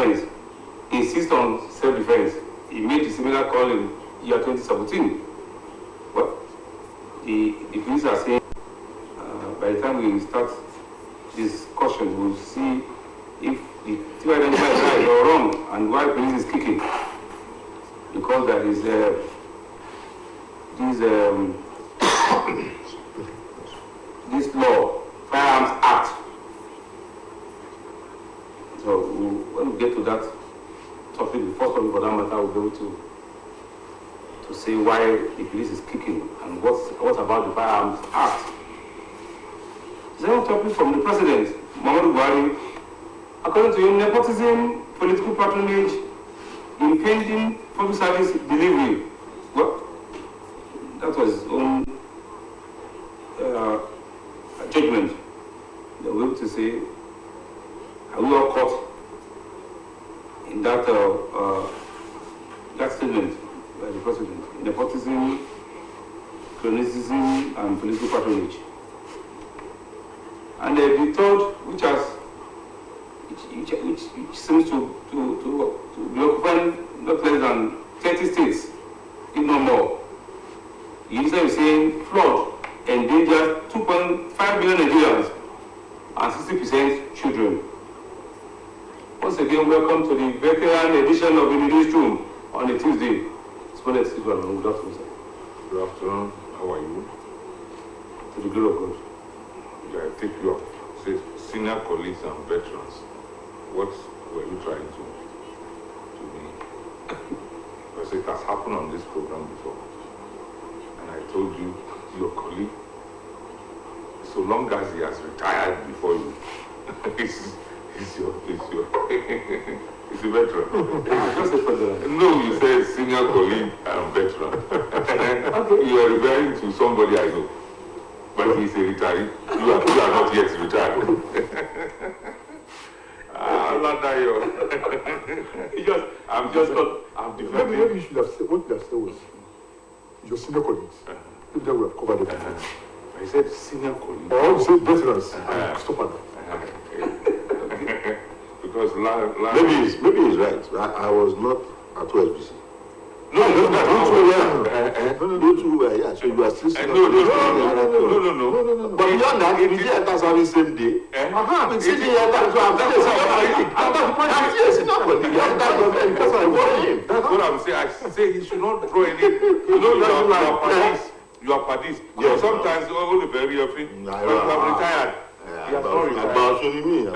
self-defense, insists on self-defense. He made a similar call in year 2017. Well, the police are saying by the time we start this discussion, we'll see if the two identified is right or wrong and why police is kicking. Because there is this law, Firearms Act. So when we get to that topic, the first one for that matter, we'll be able to say why the police is kicking and what about the Firearms Act. Second topic from the President, Muhammadu Buhari. According to him, nepotism, political patronage, impending public service delivery. Well, that was his own judgment. They were able to say, are we all caught in that that statement by the President? Nepotism, cronyism, and political patronage. And the third, which seems to be occupying not less than 30 states, if not more. The minister is saying flood endangers 2.5 million Nigerians and 60% children. Once again, welcome to the veteran edition of the newsroom on a Tuesday. Good afternoon, sir. Good afternoon. How are you? To the glory of God. I take you up. Say senior colleagues and veterans. What were you trying to me? Because it has happened on this program before. And I told you, your colleague, so long as he has retired before you, he's a veteran. No, you said senior colleague and veteran. Okay. You are referring to somebody I know. But he's a retiree. You are not yet retired. I'm defending. Maybe you should have said, what you have said was your senior colleagues. Maybe that would have covered everything. I said senior colleagues. Or you said veterans. Stop at that. Because maybe he's right. I was not at OSBC. No. Yeah. So you are still no. But beyond that, if you enter service same day, I'm sitting here. That's what I'm saying. I say he should not draw any. You are padis. Yes, sometimes only very often. When you have retired. About me.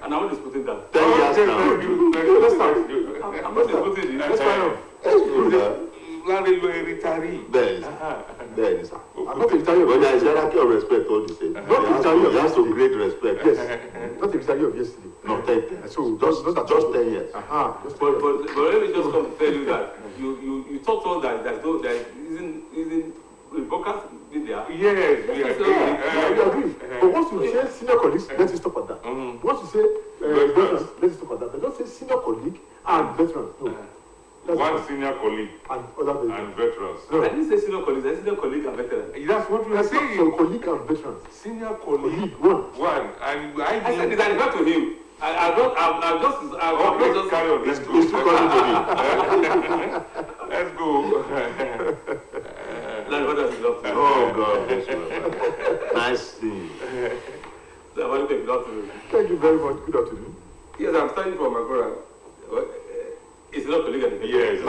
And I want to put it down. 10 years now. Let's start. I'm not disputing it. Let's find out. Larry, you are a retiree. There is. I'm not a retiree. But there is hierarchy of respect all the same. Not a retiree. He has to great respect. Yes. Not a retiree of yesterday. No, 10. So just 10 years. But let me just come to tell you that you talked all that there isn't brokers in there. Yes, we agree. But once you say senior colleagues, let us stop at that. Once you say veterans, let us stop at that. But don't say senior colleague and veterans. No. One senior colleague and veterans. No. I didn't say senior colleagues, I said senior colleague and veterans. That's what we are saying. So colleague and veterans. Senior colleague. One. And I said it, I refer to him. I'll just carry on. Let's go. Let's go. Oh God. Nice thing. Thank you very much. Good afternoon. Yes, I'm standing for my brother. It's not colleague anymore. Yes,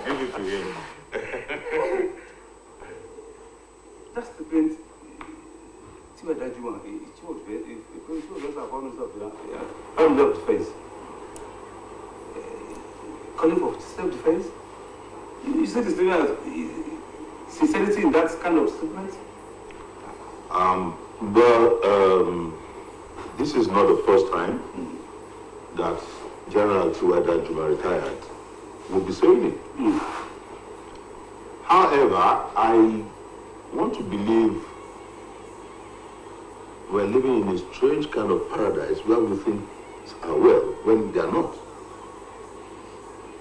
give it to him. That's the point. See what that you want. It's what I'm not defense. Calling for self-defense. You said this thing as sincerity in that kind of statement? This is not the first time that General Tuwada Juma retired will be saying it. However, I want to believe we're living in a strange kind of paradise where we think are well when they are not.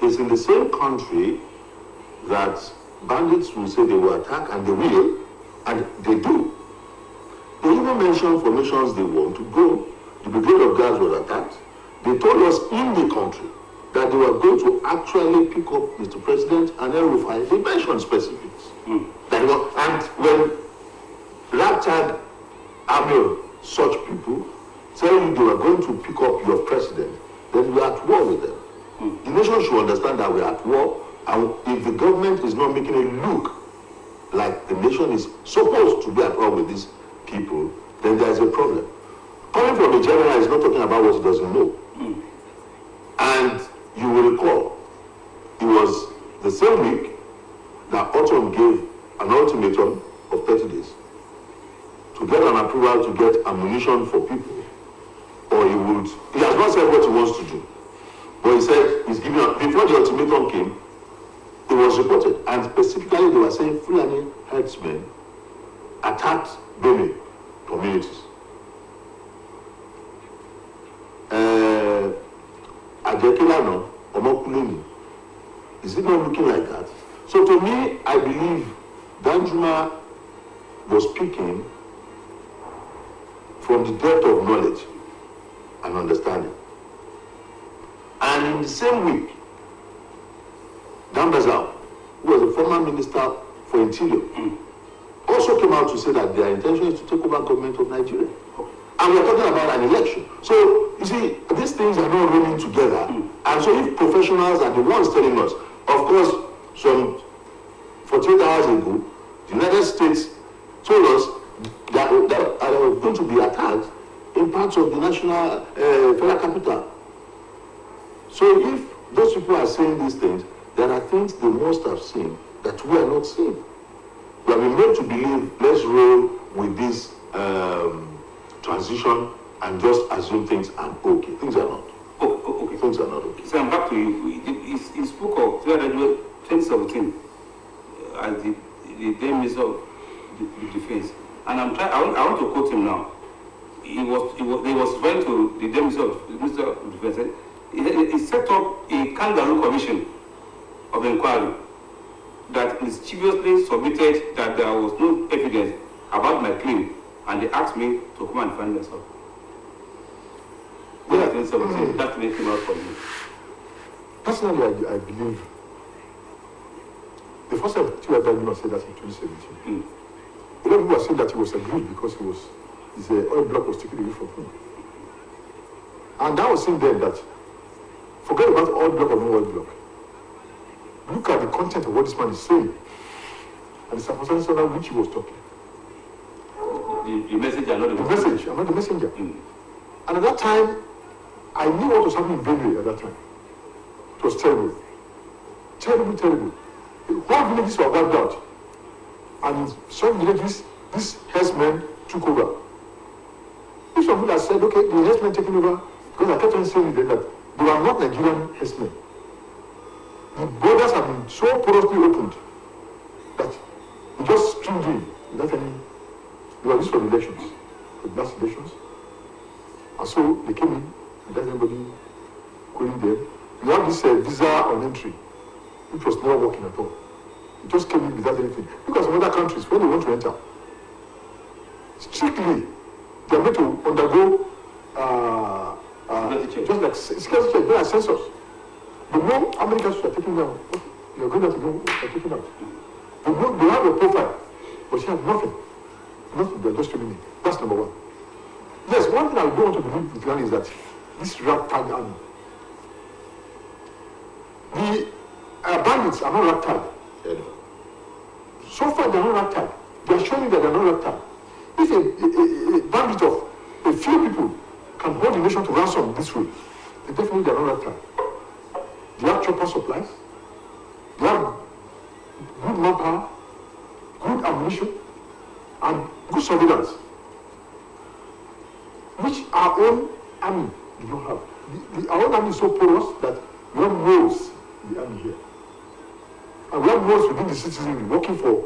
It's in the same country that bandits will say they will attack, and they will, and they do. They even mention formations they want to go. The Brigade of Guards was attacked, They told us in the country that they were going to actually pick up Mr. President and El-Rufai. They mentioned specifics. That was, and when ragtag army of such people tell you they were going to pick up your president, then we are at war with them. The nation should understand that we are at war, and if the government is not making it look like the nation is supposed to be at war with these people, then there is a problem. Coming from a general is not talking about what he doesn't know. And you will recall, it was the same week that Autumn gave an ultimatum of 30 days to get an approval to get ammunition for people, or he has not said what he wants to do, but he said he's giving up. Before the ultimatum came, it was reported, and specifically they were saying Fulani herdsmen attacked Benue communities. Ajekilano, Omokuleni, is it not looking like that? So to me, I believe Danjuma was speaking from the depth of knowledge and understanding. And in the same week, Dambazao, who was the former minister for Interior, also came out to say that their intention is to take over government of Nigeria. And we're talking about an election. So, you see, these things are not running together. And so if professionals are the ones telling us, of course, some 48 hours ago, the United States told us that they were going to be attacked in parts of the national federal capital. So if those people are saying these things, there are things they must have seen that we are not seeing. We have been made to believe, let's roll with this transition and just assume things are okay. Things are not. Okay. Things are not okay. So I'm back to you. He spoke of 2017 as the Minister of the Defense, and I want to quote him now. He was referring to the Minister of Defense. He set up a kangaroo commission of inquiry that mischievously submitted that there was no evidence about my claim, and they asked me to come and find myself. Yeah. That really came out from me. Personally, I believe the first time Tiwa said that in 2017. A lot of people are saying that he was agreed because his oil block was taken away from him. And I was saying then that forget about oil block or no oil block. Look at the content of what this man is saying and the circumstances under which he was talking. The message are not the message. I'm not the messenger. And at that time, I knew what was happening in Benue at that time. It was terrible. Terrible, terrible. The whole villages were wiped out. And some villages, these herdsmen took over. If some people had said, okay, the herdsmen taking over, because I kept on saying that they were not Nigerian herdsmen. The borders have been so porously opened that we just streamed in without any. They were used for elections, for the last elections. And so they came in without anybody going there. We have this visa on entry, which was never working at all. It just came in without anything. Look at some other countries, when they want to enter, strictly, they are made to undergo just like security check, like census. They know how many countries are taking down. You are going to know what are taking out. They have a profile, but she has nothing. Nothing, they are just filling in. That's number one. Yes, one thing I don't want to believe with Ghana is that this ragtag army, the bandits are not ragtag. So far they are not ragtag. They are showing that they are not ragtag. If a bandit of a few people can hold the nation to ransom this way, then definitely they are not ragtag. They have chopper supplies, they have good manpower, good ammunition, and good surveillance, which our own army do not have. Our own army is so porous that one knows the army here. And one knows within the citizenry working for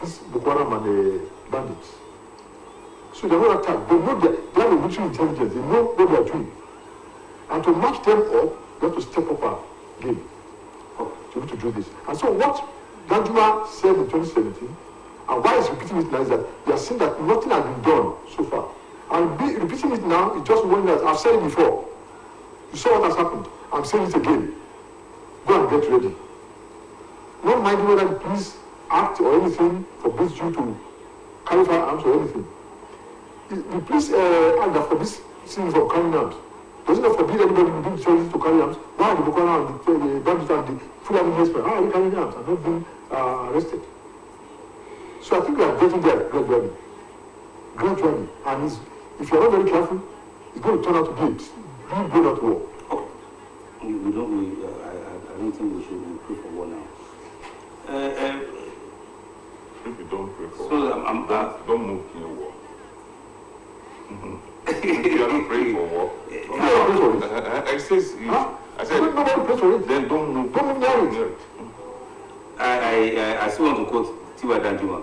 this Boko Haram and the bandits. So they are not attacked. They know they have a military intelligence. They know what they are doing. And to match them up, we have to step up our game to be able to do this. And so what Danjuma said in 2017, and why he's repeating it now, is that we are seeing that nothing has been done so far. And repeating it now is just one that I've said it before. You saw what has happened. I'm saying it again. Go and get ready. Not minding whether the police act or anything forbids you to carry firearms or anything. The police act that forbids things from carrying arms. Does it not forbid anybody within the churches to carry arms? Why are the Boko Haram and the bandits and the Fulani herdsmen? How are they carrying arms and not being arrested? So I think we are getting there gradually. Gradually. And if you're not very careful, it's going to turn out to be a blown-out war. Okay. I don't think we should pray for war now. If you don't pray for So war, don't move to a war. If you are not praying for war, I said, then don't move. Don't move near it. I still want to quote Tiwa Danjuma.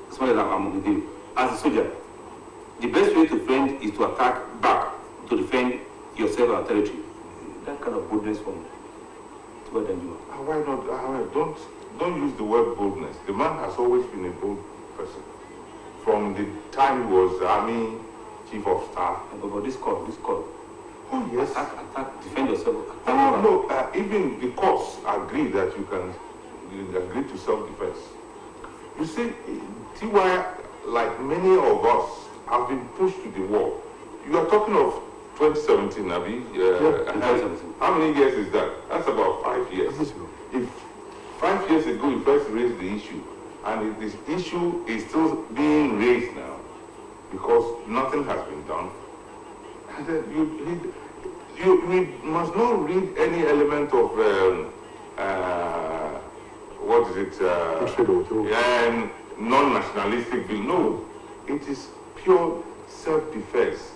As far as I'm with him. As a soldier, the best way to defend is to attack back to defend yourself and territory. That kind of boldness from Tiwa Danjuma. Why not? Don't use the word boldness. The man has always been a bold person. From the time he was Army Chief of Staff. But this call. Oh yes. Attack, defend yourself. No, even the courts agree that you agree to self-defense. You see, TY, like many of us, have been pushed to the wall. You are talking of 2017, Abi. 2017. How many years is that? That's about 5 years. If 5 years ago you first raised the issue, and this issue is still being raised now, because nothing has been done, and then we must not read any element of what is it? Non-nationalistic view. No, it is pure self-defense.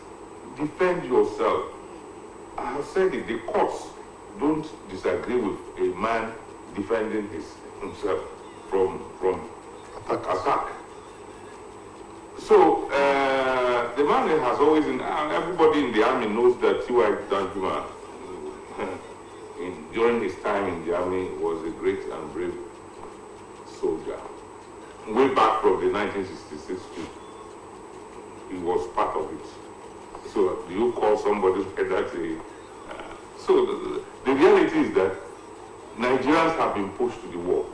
Defend yourself. I have said it. The courts don't disagree with a man defending himself from attack. So the man has always, everybody in the army knows that T.Y. Danjuma, during his time in the army, was a great and brave soldier. Way back from the 1966 he was part of it. So do you call somebody like that so the reality is that Nigerians have been pushed to the wall.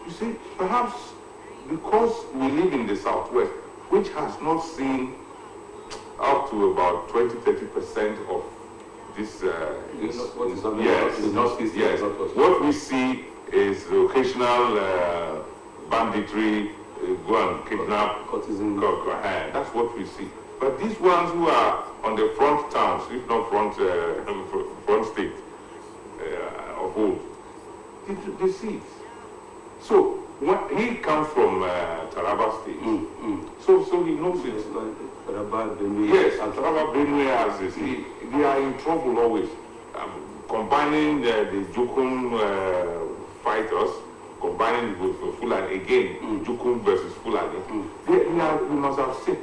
You see, perhaps because we live in the southwest, which has not seen up to about 20-30% of this. Yes. What we see is the occasional banditry, go and kidnap, courtesan. That's what we see. But these ones who are on the front towns, if not front state of old, they see it. So when he comes from Taraba State, so he knows it. Yes, and Taraba Benue has this. They are in trouble always. Combining the Jukum fighters, combining with Fulani again, Jukum versus Fulani. We must have seen.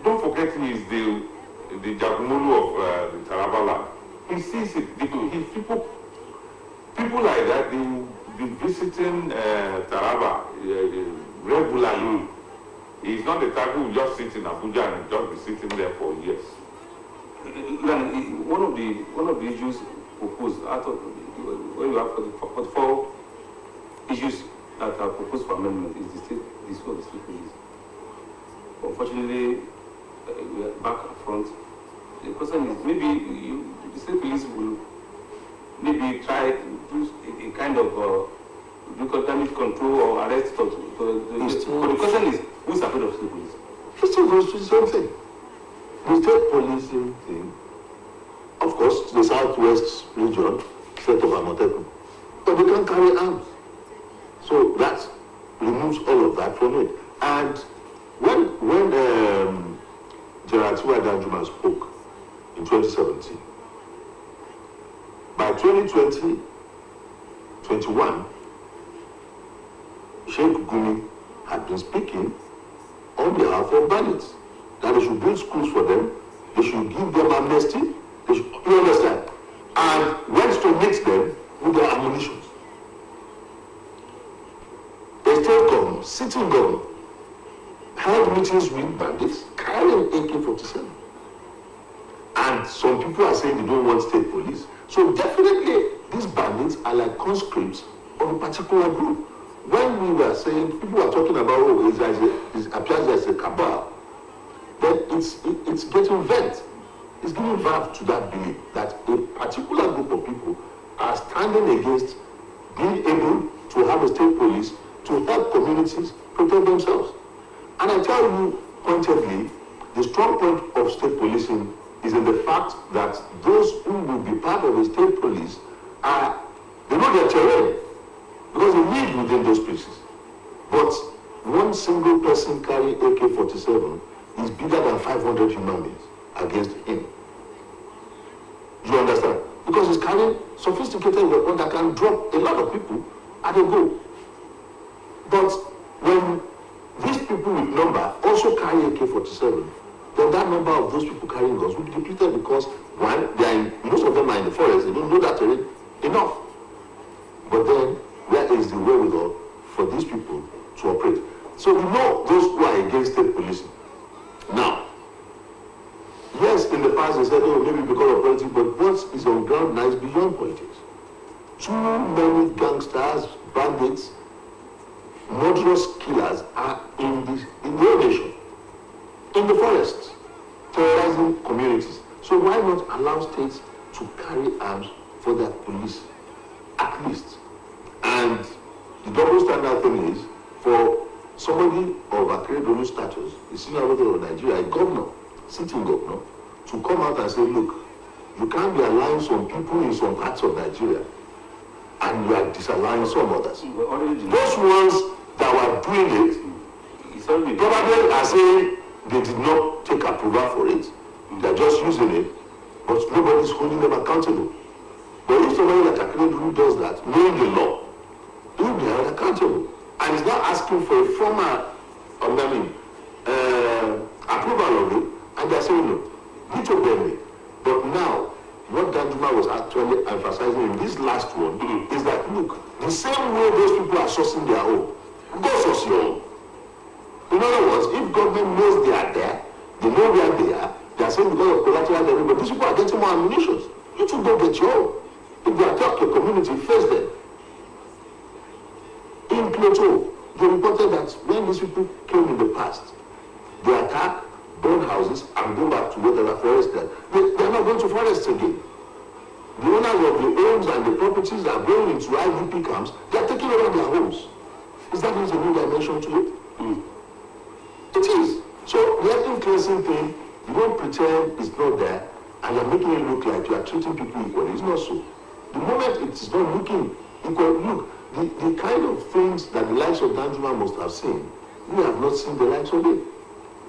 Don't forget he is the Jagumolu of the Taraba land. He sees it. People like that, they will be visiting Taraba regularly. He's not the type who will just sit in Abuja and just be sitting there for years. One of the issues proposed out of when you have 44 issues that are proposed for amendment is the state police. Unfortunately, we are back and front. The question is maybe the state police will maybe try to do a kind of damage control or arrest. But the question is, who is afraid of state police? It still goes to the same thing. The state policing thing, of course, the southwest region, set of Amotekun, but they can't carry arms. So that removes all of that from it. And when General T.Y. Danjuma spoke in 2017, by 2020, 21, Sheikh Gumi had been speaking on behalf of bandits, that they should build schools for them, they should give them amnesty, you understand, and went to meet them with their ammunition. A state government, sitting government, held meetings with bandits carrying AK-47. And some people are saying they don't want state police. So definitely these bandits are like conscripts of a particular group. When we were saying, people were talking about, oh, it appears as a cabal, then it's getting vent. It's giving birth to that belief that a particular group of people are standing against being able to have a state police to help communities protect themselves. And I tell you pointedly, the strong point of state policing is in the fact that those who will be part of the state police they know their terrain because they live within those places. But one single person carrying AK-47 is bigger than 500 human beings against him. Do you understand? Because he's carrying sophisticated weapons that can drop a lot of people at a go. But when these people with number also carry AK-47, then that number of those people carrying guns will be depleted because, one, most of them are in the forest, they don't know that terrain enough. But then, where is the wherewithal for these people to operate? So we know those who are against state policing. Now, yes, in the past they said, oh, maybe because of politics, but what is on ground now is beyond politics. Too many gangsters, bandits, murderous killers are in the nation, in the forests, terrorizing communities. So why not allow states to carry arms for their police, at least? And the double standard thing is, for somebody of Akeredolu's status, the senior leader of Nigeria, a governor, sitting governor, to come out and say, look, you can't be allowing some people in some parts of Nigeria, and you are disallowing some others. Those ones that were doing it, probably are saying they did not take approval for it. They're just using it, but nobody's holding them accountable. But if somebody like Akeredolu does that, knowing the law, he will be held accountable. And he's not asking for a formal, approval of it, and they're saying no. He told them it. But now, what Danjuma was actually emphasizing in this last one is that, look, the same way those people are sourcing their own, go source your own. In other words, if government knows they are there, they know where they are saying because of collateral damage, but these people are getting more ammunition. You two go get your own. If they attack your community, face them. In Plateau, they reported that when these people came in the past, they attack, burn houses, and go back to whatever forest they are not going to forests again. The owners of the homes and the properties that are going into IDP camps, they are taking over their homes. Is that a new dimension to it? It is. So the ethnic cleansing thing, you don't pretend it's not there, and you're making it look like you are treating people equally. It's not so. The moment it is not looking equal, look, the kind of things that the likes of Danjuma must have seen, we have not seen the likes of it.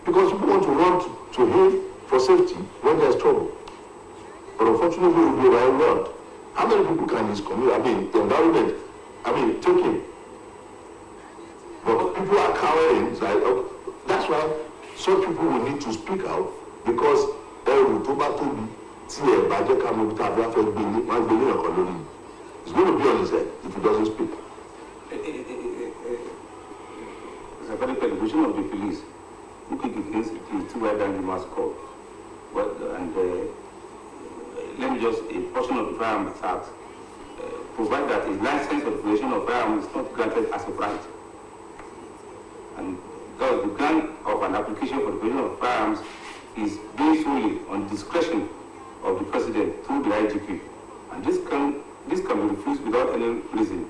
Because people want to run to him for safety when there's trouble. But unfortunately, we'll be overwhelmed. How many people can this community, the environment, take him? But people are cowering. That's why some people will need to speak out, because it's going to be on his head if he doesn't speak. It's a very television of the police. Looking against it, where Danjuma's call. And let me just, a portion of the Firearms Act provide that a license of possession of firearms is not granted as a right. And thus the grant of an application for the possession of firearms is based solely on discretion of the president through the IGP. And this can be refused without any reason.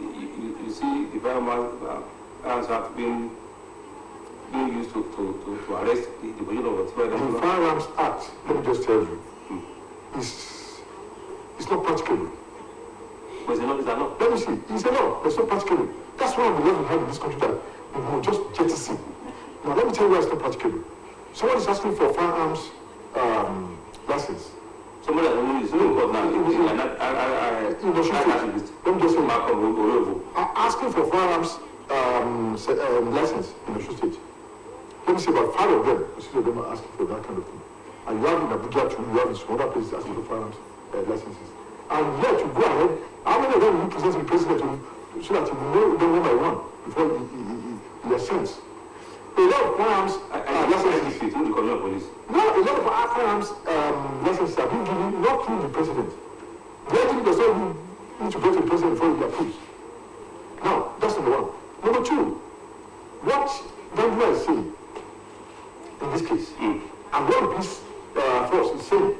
You see, the Firearms Act being used to arrest the possession of the Firearms Act, let me just tell you, it's not practicable. But it's a law. Let me see, it's a law, it's not practicable. That's one of the laws we have in this country that we will just jettison. Now let me tell you why it's not practicable. Someone is asking for firearms license. Somebody has only got now. Let me just say, asking for firearms license in the state. Let me say about 5 of them, 6 of them are asking for that kind of thing. And you have in Abuja too, you have in some other places asking for firearms licenses. And yet you go ahead, how many of them will you present to the president so that you know them one by one before he ascends? A lot of firearms licenses. No, a lot of firearms licenses licenses are being given not through the president. The entity does not even need to go to the president before he approves. Now, that's number one. Number two, what Gandhi is saying in this case, and what the police force is saying,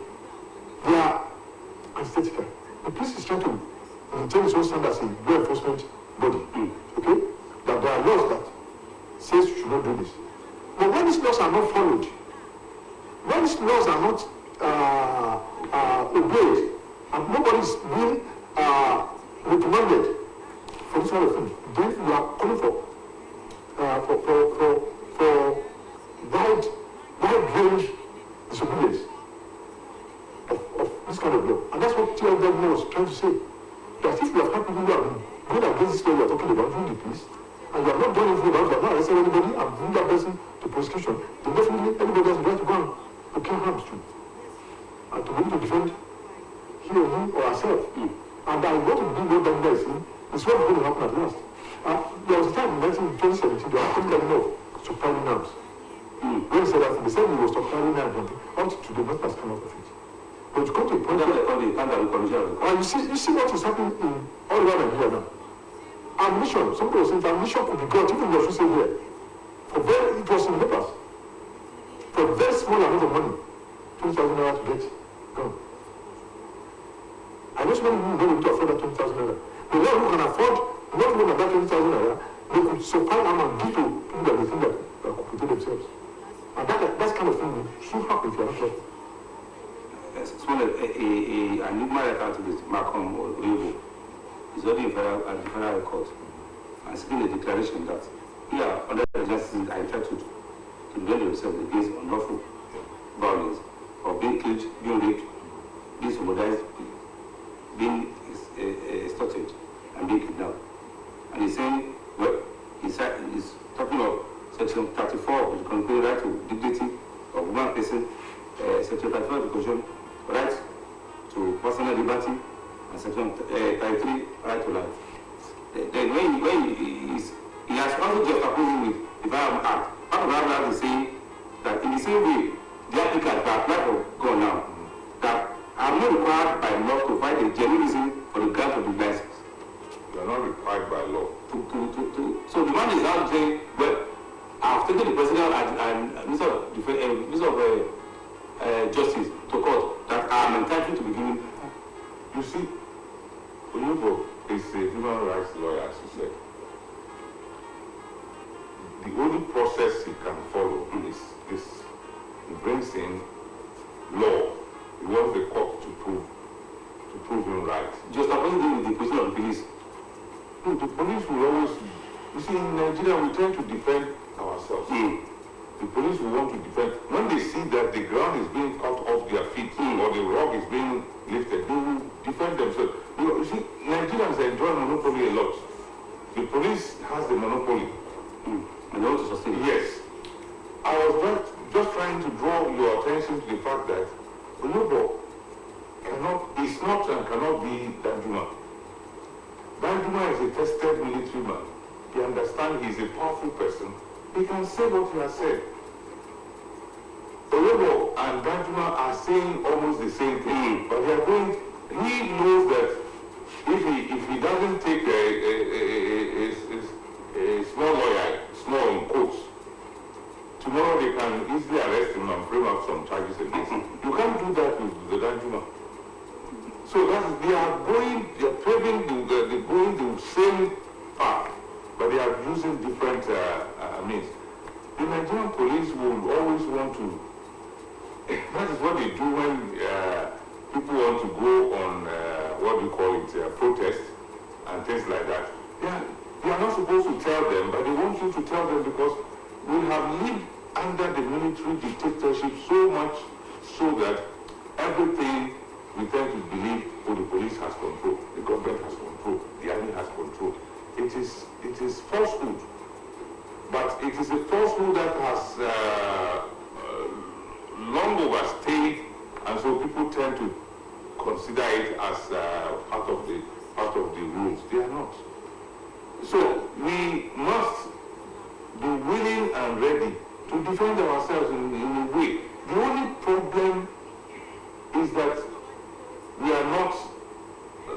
they are antithetical. The police is trying to maintain its own standards as a law enforcement body. Okay? That there are laws that says you should not do this. But when these laws are not followed, when these laws are not obeyed, and nobody is being reprimanded for this kind of thing, then you are calling for wide range disobedience of this kind of law. And that's what TLW was trying to say. That if you have had people who have been going against this law you are talking about, through the police, and you have not done anything about it, you have not arrested anybody and bring that person to prosecution, then definitely anybody has the right to go and to kill harms to, and to be able to defend he or him or herself. And I want to bring what that is saying, it's what's going to happen at last. There was a time in 2017, they were calling of stockpiling arms. When he said that, they said he was stockpiling arms, up to today, nothing has come out of it. But you come to a point where you see what is happening in all over Nigeria now. Ammunition, somebody was saying ammunition could be got, even if you say here, it was in papers, for a very small amount of money, 20,000 naira to get gun. I know so many people don't able to afford that 20,000 naira. The one who can afford not more than that 20,000 naira, they could supply arm and give to people that they think that could protect themselves. And that kind of thing will soon happen if you are not careful. An human rights activist, Malcolm Oyevo, is already at the federal court and seeking a declaration that we are under the justice are entitled to defend themselves against unlawful violence or being killed, being raped, being sodomized, being extorted, and being kidnapped. And he's saying, well, he's talking of Section 34 of the Constitutional Right to Dignity of Human Person, Section 34 of the Constitution, right to personal liberty, and Section 33, right to life. Then when he has also just opposed with the Firearms Act, part of the Firearms Act is saying that in the same way, the applicants that apply for gun now, that are not required by law to find a genuine reason for the grant of the license. They are not required by law. So the man is now saying, well, I've taken the president and Minister of Justice to court that I am entitled to be given. You see, Oyevo is a human rights lawyer, as you said. The only process he can follow is he brings in law. He wants the court to prove him right. Just opposing with the position of the police. No, the police will always. You see, in Nigeria, we tend to defend ourselves. The police will want to defend. When they see that the ground is being cut off their feet or the rock is being lifted, they will defend themselves. You see, Nigerians enjoy monopoly a lot. The police has the monopoly. And they want to sustain it. Yes. I was just trying to draw your attention to the fact that Oyevo is not and cannot be Danjuma. Danjuma is a tested military man. He understands he's a powerful person. He can say what he has said. Oyevo and Danjuma are saying almost the same thing, but he knows that if he doesn't take a small lawyer, small in quotes, tomorrow they can easily arrest him and frame up some charges against him. You can't do that with the Danjuma. So they are going the same path, but they are using different means. The Nigerian police will always want to. That is what they do when people want to go on protest and things like that. They are not supposed to tell them, but they want you to tell them because we have lived under the military dictatorship so much so that everything we tend to believe the police has control, the government has control, the army has control. It is falsehood, but it is a falsehood that has long overstayed, and so people tend to consider it as part of the rules. They are not. So we must be willing and ready to defend ourselves in a way. The only problem is that we are not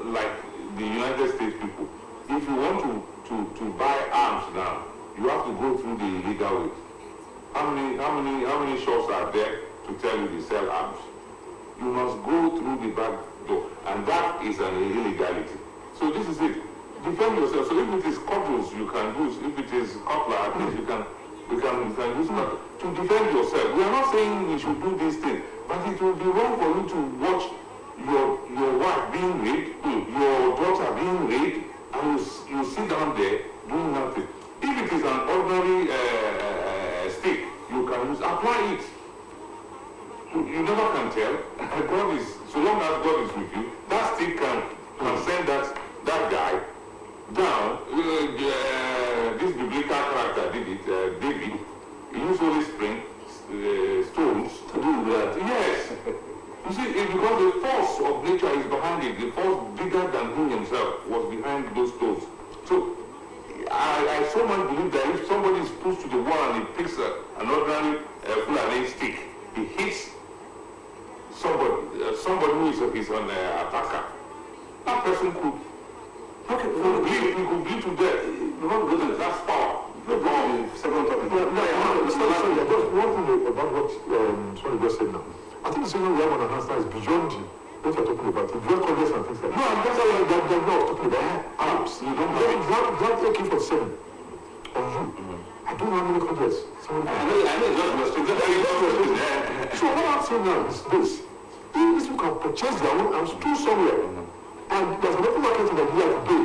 like the United States people. If you want to buy arms now, you have to go through the illegal way. How many shops are there to tell you they sell arms? You must go through the back door, and that is an illegality. So this is it. Defend yourself. So if it is cutlass, you can use. If it is cutler, at least you can use that to defend yourself. We are not saying you should do this thing, but it will be wrong for you to watch your wife being raped, your daughter being raped, and you sit down there doing nothing. If it is an ordinary stick, you can use, apply it. You never can tell. God is, so long as God is with you, that stick can send that guy down. This biblical character did it, David. He used Holy Spring stones to do that. Yes. You see, it's because the force of nature is behind it. The force bigger than he himself was behind those stones. So I so much believe that if somebody is pushed to the wall and he picks an ordinary Fulani stick, he hits somebody who is an attacker. That person could bleed to death. That's power. Second topic. Just one thing about what Sonny just said now. I think the thing we have on our hands now is beyond what you're talking about. It's beyond Congress and things like that. No, I'm just saying that they're not talking about arms. You don't have that AK-47 on you. I don't know how many Congress. So what I'm saying now is this. If these people can purchase their own arms to somewhere, and there's an open market in Nigeria today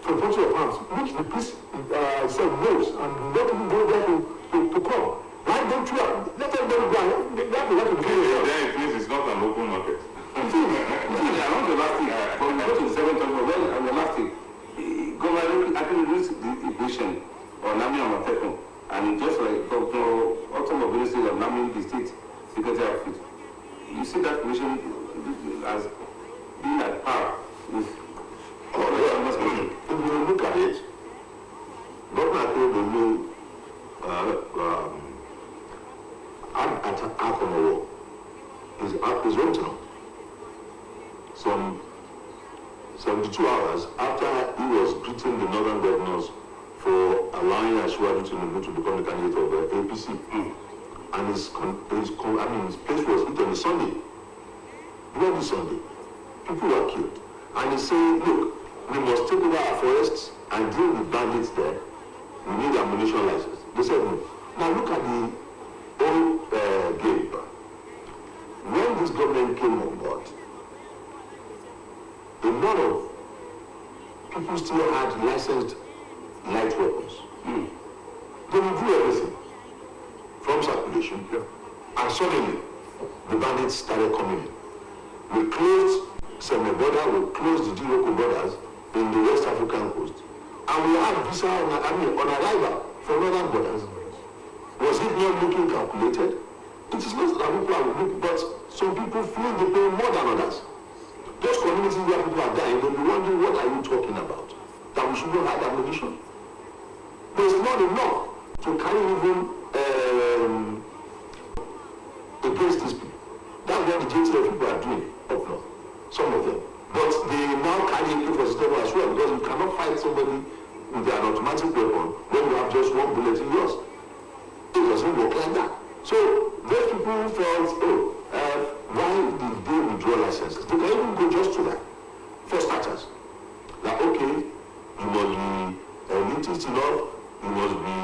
for the purchase of arms, which the police said knows, and let people go there to come. Why don't you let them go down? They have to do it. Then it means it's not an open market. I want the last thing, but we go to the seventh of November, and the last thing, Governor actually reduced the equation on Nami Amatekun, and just like Dr. Autumn of the State of Nami, the State Secretary of State, you see that equation as being at par with if you look at it, Governor Akérèdọ́lù at Akonowo is at his hometown. Some 72 hours after he was greeting the northern governors for allowing Asiwaju Tinubu to become the candidate of the APC. And his place was hit on a Sunday. Bloody Sunday. People were killed. And he said, look, we must take over our forests and deal with bandits there. We need ammunition license. They said no. Now look at the old game. When this government came on board, a lot of people still had licensed light weapons. They withdrew everything from circulation, and suddenly the bandits started coming in. We closed Seme border, we closed the local borders in the West African coast, and we had visa on arrival for northern borders. Was it not looking calculated? It is not that people are looking, but some people feel they pay more than others. Those communities where people are dying, they'll be wondering, what are you talking about? That we should not have ammunition? But it's not enough to carry even against these people. That's what the JTF people are doing up north, some of them. But they now carry AK-47 as well, because you cannot fight somebody with an automatic weapon when you have just one bullet in yours. It doesn't work like that. So those people felt, why did they withdraw licenses? They can even go just to that. For starters, that okay, you must be elitist enough, you must be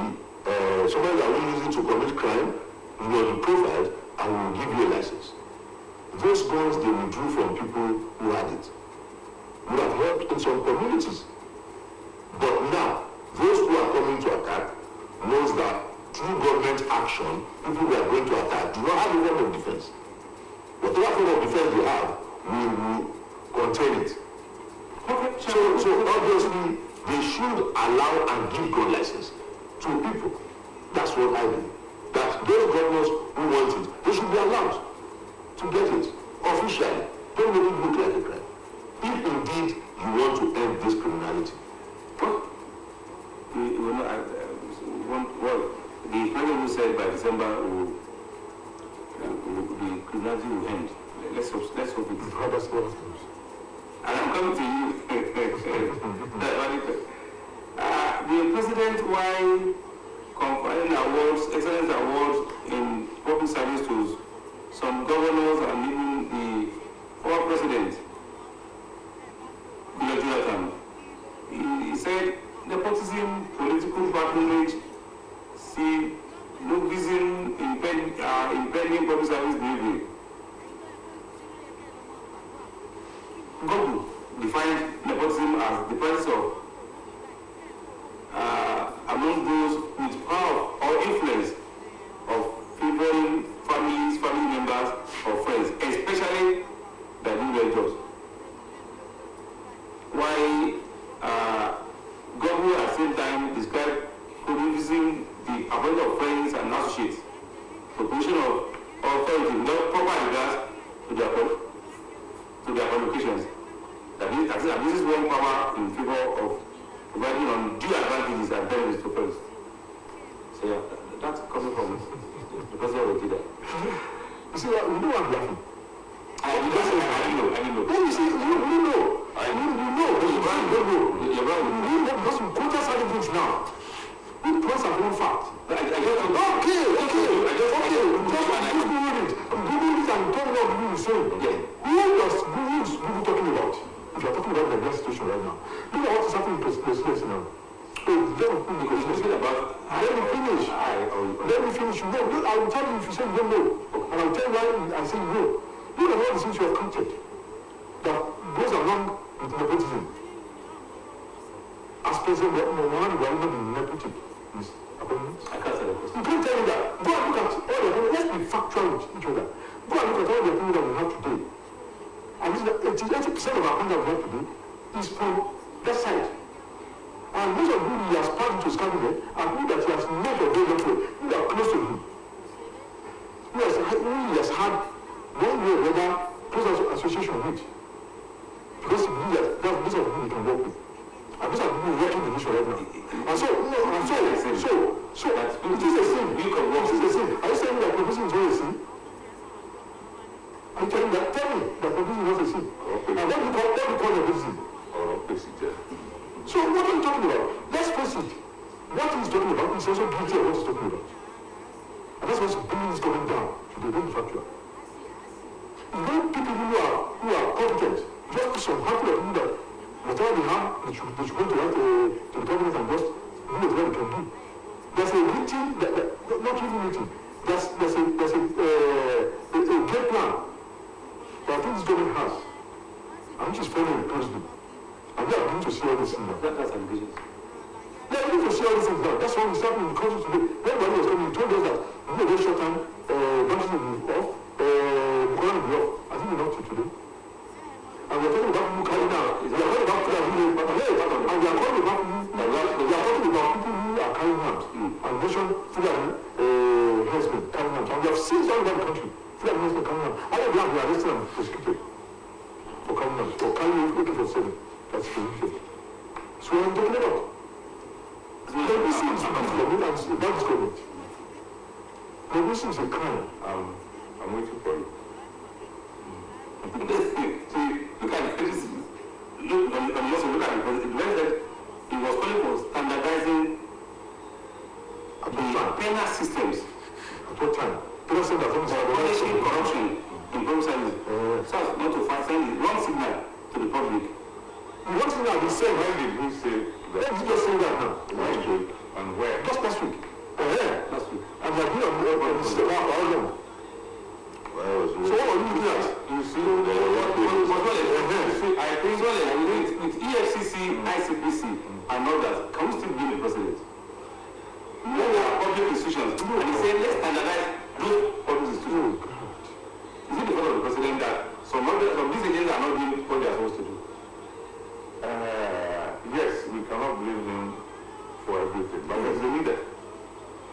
somebody that will use it to commit crime, you must be profiled, and we will give you a license. Those guns they withdrew from people who had it would have helped in some communities. But now, those who are coming to attack knows that through government action, people who are going to attack do not have a form of defense. Whatever form of defense they have, we will contain it. Okay. So obviously, they should allow and give gun license to people. That's what I do. That those governors who want it, they should be allowed to get it officially. Don't make it look like a crime. If indeed you want to end this criminality. Well, the president said by December the criminality will end. Let's hope it. That's what it is. And I'm coming to you. The president, while conferring awards, excellence awards in public service to some governors and even the former president, Jonathan, he said nepotism, political patronage, see no reason impending public service delivery. Google defined nepotism as the presence of among those with power or influence of favoring families, family members, or friends, especially the individuals. While Google at the same time described using the appointment of friends and associates, the position of authority without proper regards to their qualifications. That this is one power in favor of providing undue advantages and benefits to friends. So yeah, that's coming from the president of Nigeria. You see, we know I'm laughing. I didn't know. No, you see, you know. You know, but you don't know. You're right. You know, because we quote certain things now. We points are one fact. I Okay. just Just Google it. I'm Googling it and telling what Google is saying. Yeah. Who is Google talking about? If you're talking about the Nigerian situation right now, look at what is happening in presidency now. Oh, let me finish. You know, I will tell you if you say you don't know. And I will tell you why I say you know. Look at all the things you have counted that goes along with nepotism. As president, one of the nepotism is appointments. I can't say that. You can't tell me that. Go and look at all the things. Let's be factual with each other. Go and look at all the things that we have today. And this is 80% of our things that we have today is from that side. And most of whom he has passed into his cabinet and who that he has not available to, who are close to him. Who he has had one way or another close association with. Because he believes that those are the people he can work with. And those are the people working in the nation right now. And so it is a sin. It is a sin. Are you saying that provision is not a sin? I'm telling you that, tell me that provision is not a sin. And what do you call provision? So what are you talking about? Let's face it. What he's talking about is also guilty of what he's talking about. And that's what's bringing this government down to the manufacturer. You know, people who are competent, just put some handful of people that whatever they have, they should go to the cabinet and just do whatever they can do. There's a meeting, not even meeting, there's a great plan that I think this government has, and which is following closely. And we are going to see all these things now. That's ambitious. Yeah, we need to see all these things now. That's why we started in the country today. Everybody was coming, he told us that we need a very short time, budget will be off, Bukhara will be off. I think we're not to today. And we're talking about people carrying out. We are talking about people who are carrying out. And we are talking about people who are carrying out. And nation, Fulani, husband carrying out. And we have seen all over the country, Fulani husband carrying out. All of them we arrested and prosecuted for carrying out, for carrying AK-47. That's the thing. So what I'm talking about. Prohibition is about this government. Prohibition is a crime. I'm waiting for you. See, look at the criticism. Look at the president. He was calling for standardizing the penal systems. At what time? Punishing corruption in public service. So as not to send the wrong signal to the public. The wrong signal is saying, When did he say that? let's just say that now. Last week and where? Just last week. Last week. And we have been on the state for how long? So what are you doing at? You see, I think with EFCC, ICPC, and others, can we still be the president? No, there are public institutions. And he said, let's standardize those public institutions. Is it because of the president that some these agents are not doing what they are supposed to do? yes, we cannot blame him for everything, but he's the leader.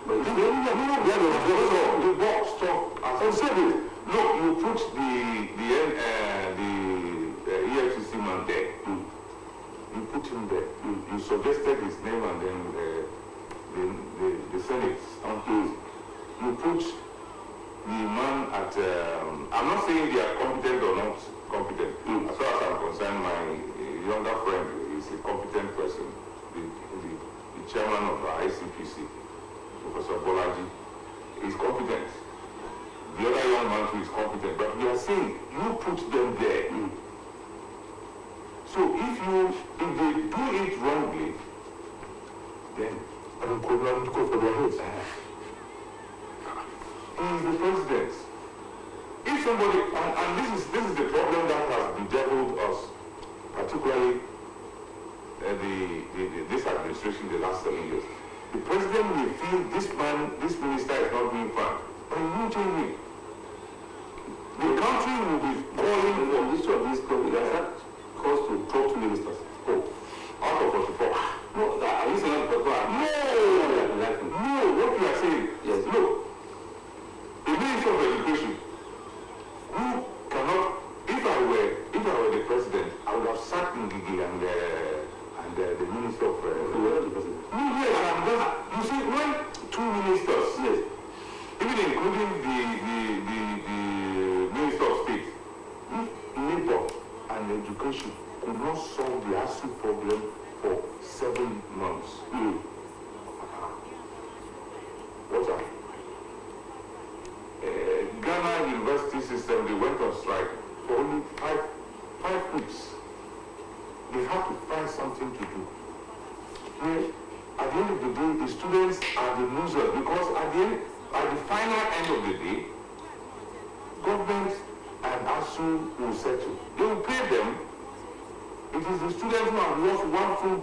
But the box stuff. And said it. Look, you put the EFCC man there. You put him there. You suggested his name and then the Senate. You put the man at. I'm not saying they are competent or chairman of the ICPC, Professor Bolaji, is competent. The other young man too is competent, but we are saying you put them there. So if they do it wrongly, then I don't go for their heads. He is the president. If somebody, and this is the problem that has bedeviled us, particularly this administration the last 7 years. The president will feel this minister is not being fine, but he won't change it. The country will be calling For the issue of this COVID, has that caused to drop 2 ministers? out of 44. No, are you saying that? No, what we are saying, Yes. look, the Minister of Education, who cannot, if I were the president, I would have sacked Ngigi and the Minister of You were the president. Yes, and because, you see, when 2 ministers, Yes. even including the Minister of State, Labor and Education could not solve the ASU problem for 7 months. What's that? Ghana university system, they went on strike for only five weeks. They have to find something to do. At the end of the day, the students are the losers because at the final end of the day, government and ASU will settle. They will pay them. It is the students who have lost 1 full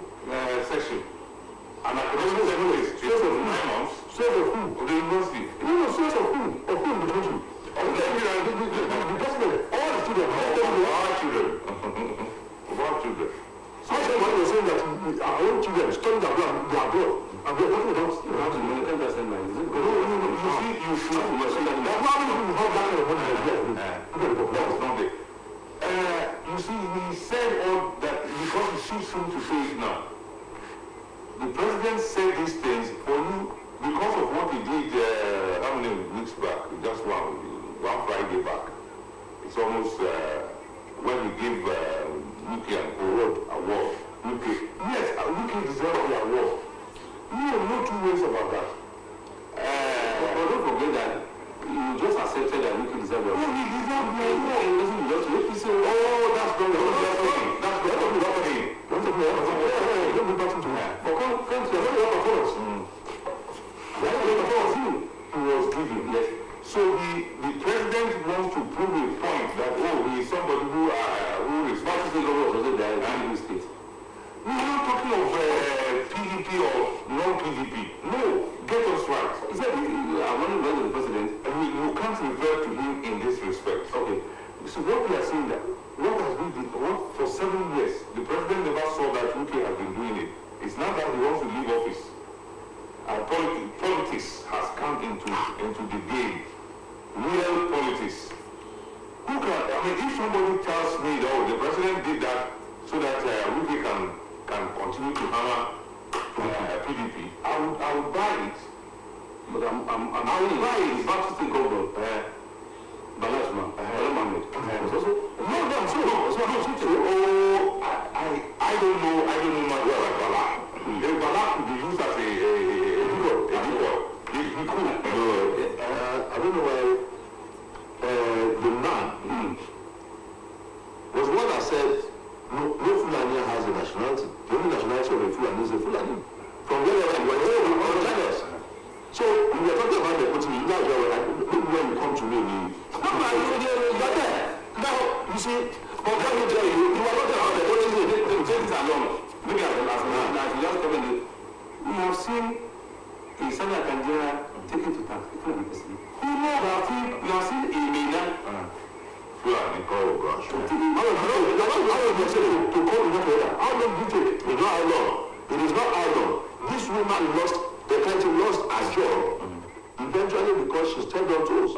session. And academic session is 9 months. Source of who? Of the university. No, source of who? Of who in the country? Of the president, all the students, of our children. Of our children. So when you're saying that our own children studying abroad, they are abroad, and we're talking about You see, that's why we have that kind of money as well. that's not it. You see, he said all that because it suits him to say it now. The president said these things for you because of what he did how many weeks back? Just one Friday back. It's almost when he gave UK an award. UK. Yes, UK deserves the award. No 2 ways about that. But don't forget that you just accepted that you can deserve your No, he deserves the award. It doesn't just make you say, Oh, that's very good. That's very good. Don't take me out of it. Don't be back into it. but come to What performance? That's what he was giving. Yes. So the president wants to prove a point that he is somebody who is What is the government of the United States? We are not talking of PDP or non-PDP. No, get us right. He said, I want to go to the president. And you can't refer to him in this respect. Okay. So what we are saying that for 7 years the president never saw that UK has been doing it. It's not that he wants to leave office. Politics has come into the game. Real politics. Who can? I mean, if somebody tells me that the president did that so that UK can continue to hammer PDP, I would buy it. But I will buy it. Back to the government. Balashman. Mohammed. I don't know much about Bala. If Bala could be used as a decoy, he'd be cool. I don't know why the man was one that said no Fulani has a nationality. The only nationality of a Fulani is a Fulani. From wherever you are, so we are talking about the putting you guys when you come to me. Now, you see, but let me tell you, you are not about the putting Take it along. Look at the last one. Now, just coming in. We have seen in Southern Nigeria taken to task. We have seen in Mina. Fulani, oh gosh. How long did it to call enough order? How long did it take? It's not how long. It is not how long. This woman lost her job eventually because she stepped on toes.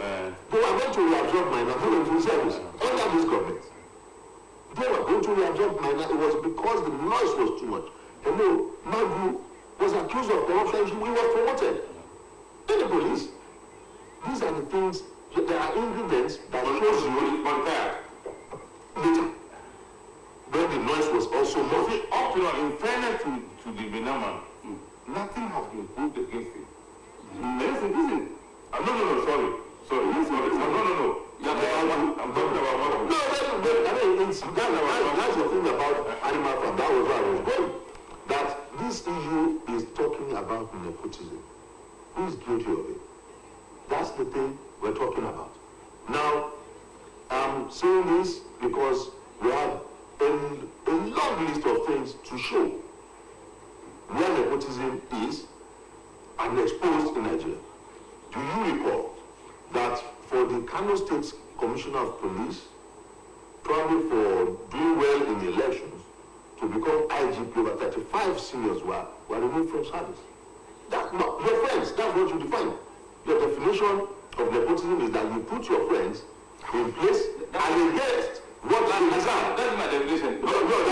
They were going to reabsorb minor voluntary service under this government. They were going to reabsorb minor. It was because the noise was too much. Hello, Magu was accused of corruption. He was promoted in the police. These are the things. There are ingredients that shows you later. When the noise was also much. Up to now, in fairness to the Benin man, nothing that's the thing about animal farm. That was where I was going. That this issue is talking about nepotism. Who is guilty of it? That's the thing we're talking about. Now, I'm saying this because we have a long list of things to show where nepotism is and exposed in Nigeria. Do you recall that for the Kano State Commissioner of Police, probably for doing well in the elections, to become IGP, over 35 seniors were removed from service? That's not your friends. That's what you define. Your definition of nepotism is that you put your friends in place and they get what they deserve. That's my definition. No, Google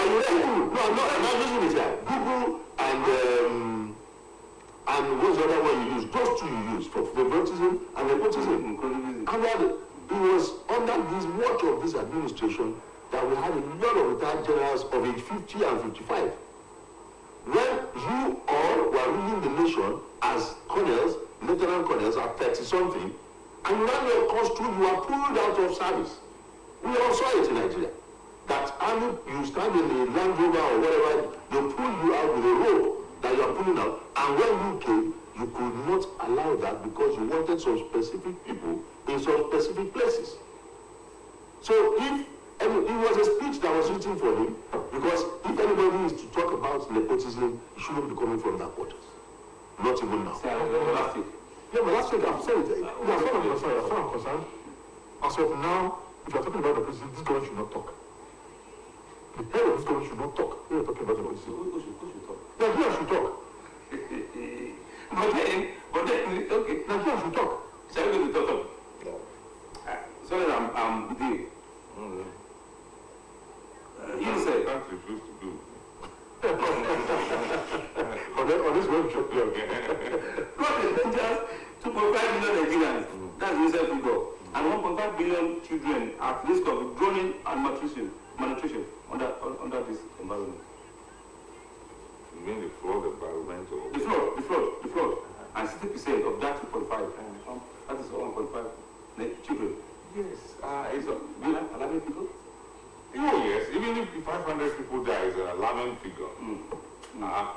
and what's the other one you use? Those two you use for favoritism and nepotism. And it was under this watch of this administration that we had a lot of retired generals of age 50 and 55. When you all were ruling the nation as colonels, lieutenant colonels at 30-something, and when your course through, you are pulled out of service. We all saw it in Nigeria. That army, you stand in the Land Rover or whatever, they pull you out with a rope that you are pulling out, and when you came, you could not allow that because you wanted some specific people in some specific places. So if it was a speech that was written for him, because if anybody is to talk about nepotism, it shouldn't be coming from that quarters. Not even now. Yeah, but last week I've said it. As far as I'm concerned, as of now, if you're talking about the president, this government should not talk. The head of this government should not talk. We are talking about the president. Who should talk? Nigeria should talk. but then, okay. Nigeria should talk. Shall we go to talk? No. Sorry, I'm with you. You said. Can't refuse to do. On this one, should God is just 2.5 million Nigerians. That's the inside figure. And 1.5 billion children at risk of drowning and malnutrition under this environment. You mean the flood environment? Or The flood. And 60% of that 2.5, that is 1.5 children. Yes. It's alarming figure? Oh yes, even if 500 people die, it's an alarming figure.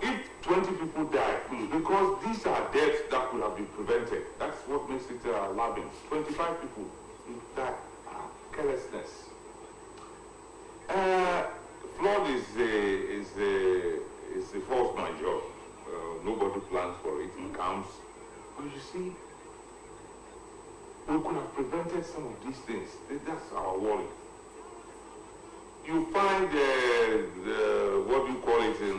If 20 people die, because these are deaths that could have been prevented, that's what makes it alarming. 25 people die. Carelessness. Flood is a force majeure. Nobody plans for it. It comes. But you see, we could have prevented some of these things. That's our worry. You find what do you call it in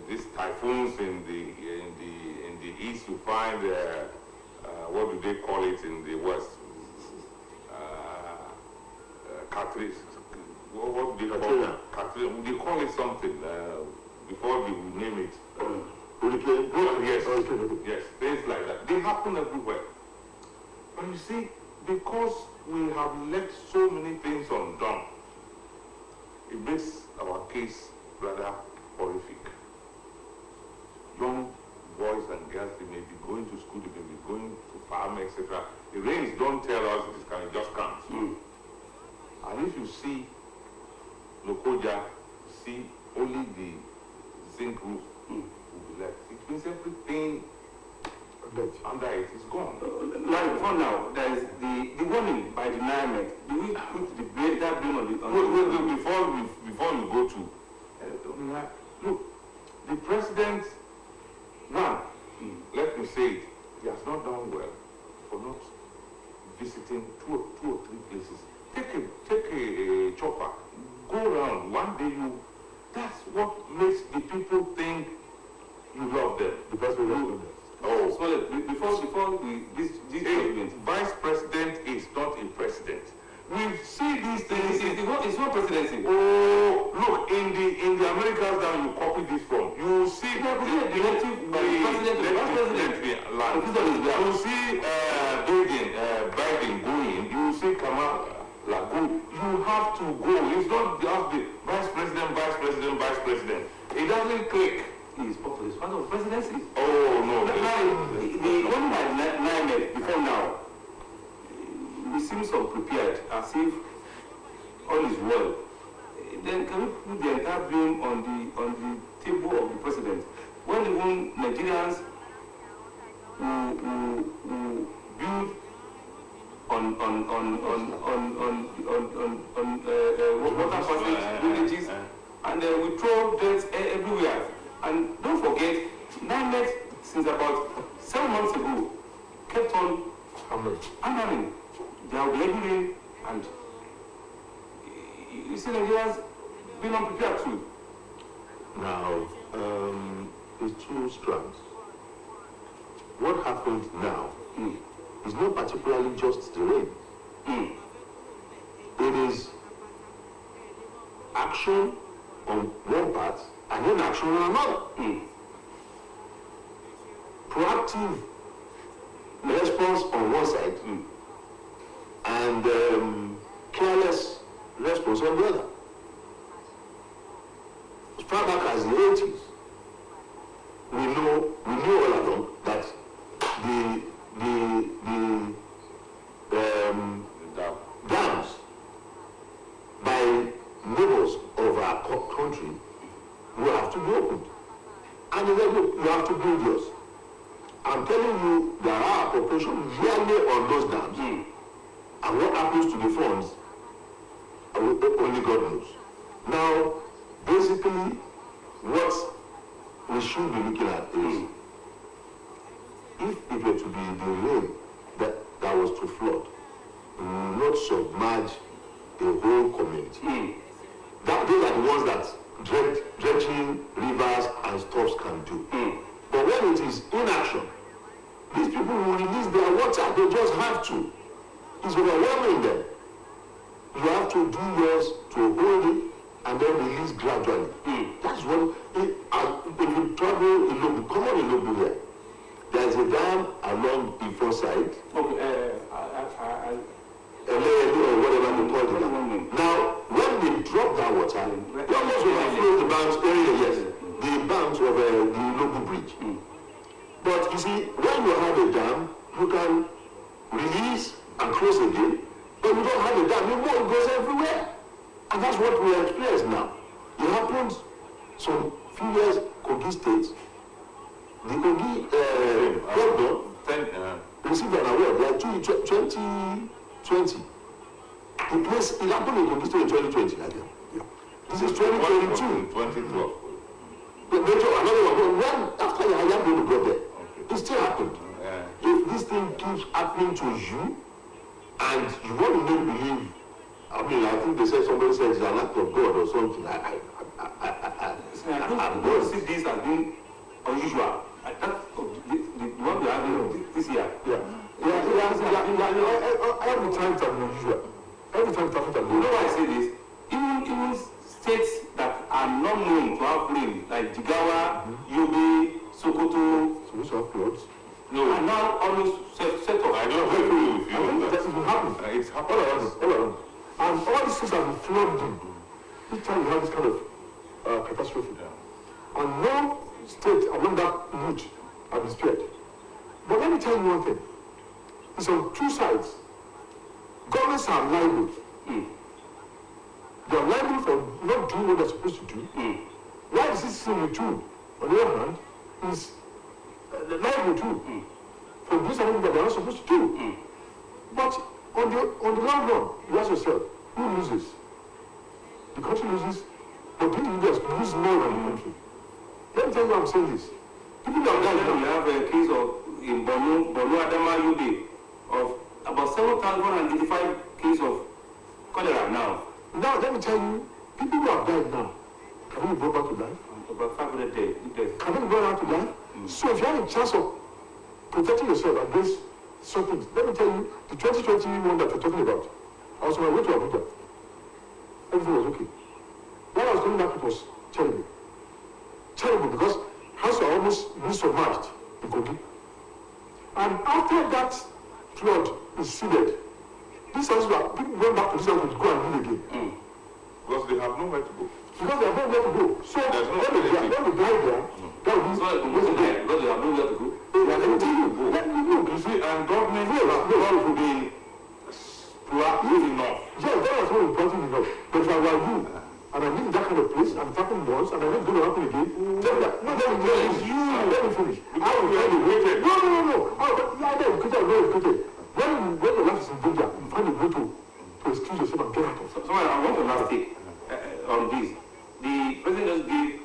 these typhoons in the east. You find what do they call it in the west? Katrina. What do they call it? Katrina. They call it something before they will name it. Hurricane? Yes. Yes. Things like that. They happen everywhere. But you see, because we have left so many things undone, it makes our case rather horrific. Young boys and girls, they may be going to school, they may be going to farm, etc. The rains don't tell us it is coming, it just comes. And if you see Lokoja, see only the zinc roof will be left. It means everything under it is gone. Like for now, there is the warning by the NIMET. Do we put that blame on the before you go to look, the president, now, let me say it, he has not done well for not visiting two or three places. Take a chopper, go around. One day that's what makes the people think you love them. The president. Oh, sorry. Before this document, vice president is not a president. We see these things. It's not presidency. Oh, look, in the Americans that you copy this from, you see the president. You see Biden going. You see Kamala go. You have to go. It's not just the vice president. It doesn't click. It's part of presidency. Oh no. The one by NIMET before now, it seems unprepared, as if all is well. then can we put the entire blame on the table of the president? When even Nigerians who build on water passage villages, and we throw debts everywhere. And don't forget, NIMET, since about 7 months ago, kept on hammering. There will be heavy rain, and you see Nigerians being unprepared too. Now, it's two strands. What happened now is not particularly just the rain. It is action on one part and inaction on another. Proactive response on one side and careless response on the other. As far back as the 80s, we know all along that the dams by neighbors of our country will have to be opened. And you have to build yours. I'm telling you, there are appropriations yearly on those dams. And what happens to the funds, only God knows. Now, basically, what we should be looking at is, if it were to be the rain that was to flood, not submerge the whole community. Those are the ones that dredging rivers and stuff can do. But when it is inaction, these people will release their water. They just have to. It's overwhelming them. You have to do yours to hold it and then release gradually. That's what, if you travel in Lobu, come on in Lobu here. There's a dam along the front side. Okay, or whatever they call it. Now, when they drop that water, they almost overflow the banks area, yes, the banks of the Lobu Bridge. But you see, when you have a dam, you can release and close again. But you don't have a dam, it goes everywhere. And that's what we experience now. It happened some few years, Kogi State. The Kogi governor received an award like 2020. The place, it happened in Kogi State in 2020, I think. Yeah. This is 2022. 2012. Another one, when after the Ayam got there, it still happened. If this thing keeps happening to you, and you want to make believe, I mean, I think they said somebody said it's an act of God or something. I don't see this as being unusual. That's the one we are having this year. Every time it's unusual. Every time it's unusual. You know why I say this? Even states that are not known to have rain, like Jigawa, Yobe, Sokoto, So we should have floods. no, are now almost set up. I don't agree with you I on mean, that. that will happen. It's All happening. around, all around. And all these things have been flooding. Each time you have this kind of catastrophe. And no state along that route have been spared. But let me tell you one thing. It's on two sides. Governments are liable. They are liable for not doing what they're supposed to do. Why the citizen too, on the other hand, is liable too for doing something that they're not supposed to do. But on the long run, you ask yourself, who loses? The country loses, but the individuals lose more than the country. Let me tell you why I'm saying this. People that Then die we now. have a case in Borno Adama Yobe of about 7,185 cases of cholera now. Now, let me tell you, people who have died now, can we go back to life? About 500 deaths. Can we go back to life? So if you have a chance of protecting yourself against some things, let me tell you, the 2021 that you're talking about, I was on my way to Abuja. Everything was okay. When I was coming back, it was terrible. Terrible, because houses are almost being submerged in Kogi. And after that flood receded, these houses were, people went back to this house to go and live again. Because they have nowhere to go. Because they have nowhere to go. So There's no when they die there, that will be So because they have nowhere to go. let me tell you, let me look. You see, and government has to be proactive enough. Yeah, that was not important enough. But if I were you, I and it happened once, and I know it's going to happen again. Tell me that. No, let me finish. How will find a way? No. I know educated, I'm not educated. When your life is in danger, you find a way to excuse yourself and get out of it. So I want to last take on this. The president just gave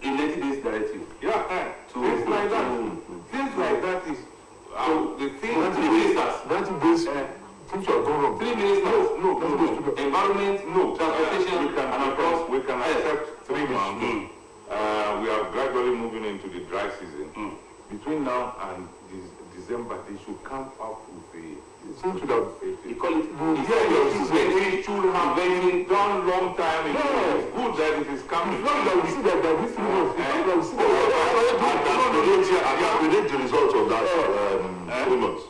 a 90 days directive. Yeah, things like that. Things like that is the thing. 90 ministers. 90 days, things are going wrong. 3 ministers. No. Environment, transportation, and of course, we can accept 3 months. We are gradually moving into the dry season. Between now and December, they should come up with It seems to have you call it. it should have been done long time ago. It's good that it is coming. it's not that we see that this thing was. It's not that we see that. We need the results of that 3 months.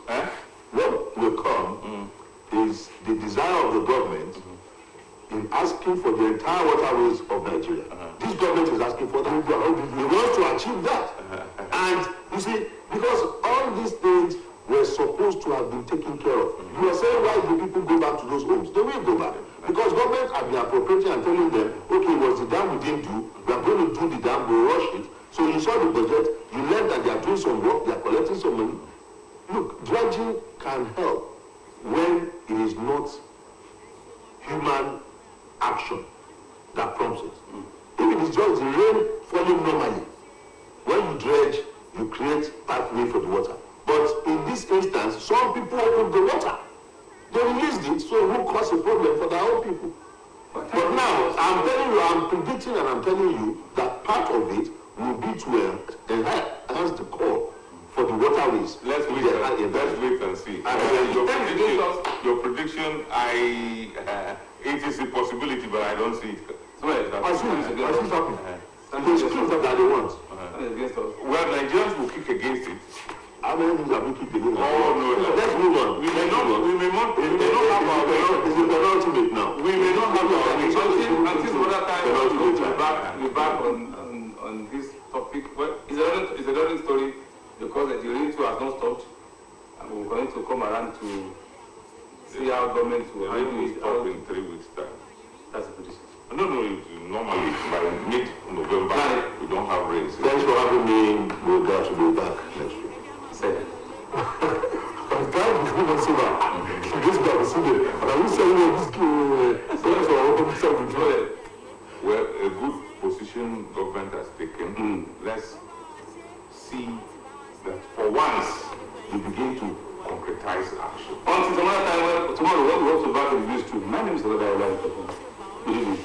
What will come is the desire of the government in asking for the entire waterways of Nigeria. This government is asking for that. He wants to achieve that. And you see, because all these things were supposed to have been taken care of. You are saying, why do people go back to those homes? They will go back. Because government have been appropriating and telling them, okay, was the dam we didn't do, we are going to do the dam, we'll rush it. So you saw the budget, you learned that they are doing some work, they are collecting some money. Look, dredging can help when it is not human action that prompts it. If it is just the rain falling normally, when you dredge, you create pathway for the water. But in this instance, some people opened the water. They released it, so it will cause a problem for their own people. But now, I'm telling you, I'm predicting and I'm telling you that part of it will be to enhance the core for the waterways. Let's wait and see. Your prediction, it is a possibility, but I don't see it. I see it happening. It's true that they want. Well, Nigerians will kick against it. How many things have we kicked against? Oh, no. Let's move on. We may not have our way. It's the penultimate now. We may not have our way. Until other time, we're back on this topic. Well, it's a learning story because the rain too has not stopped. And we're going to come around to see how government will handle it. Stop in 3 weeks' time. That's the prediction. No, normally by mid-November, we don't have rain. Thanks for having me. We're glad to be back next week. Say that. I'm glad we couldn't see that. This guy was sitting there. And I will say, well, a good position government has taken. Let's see that for once you begin to concretize action. Until some other time, tomorrow, we'll go back to the news too. My name is Olada. Good evening.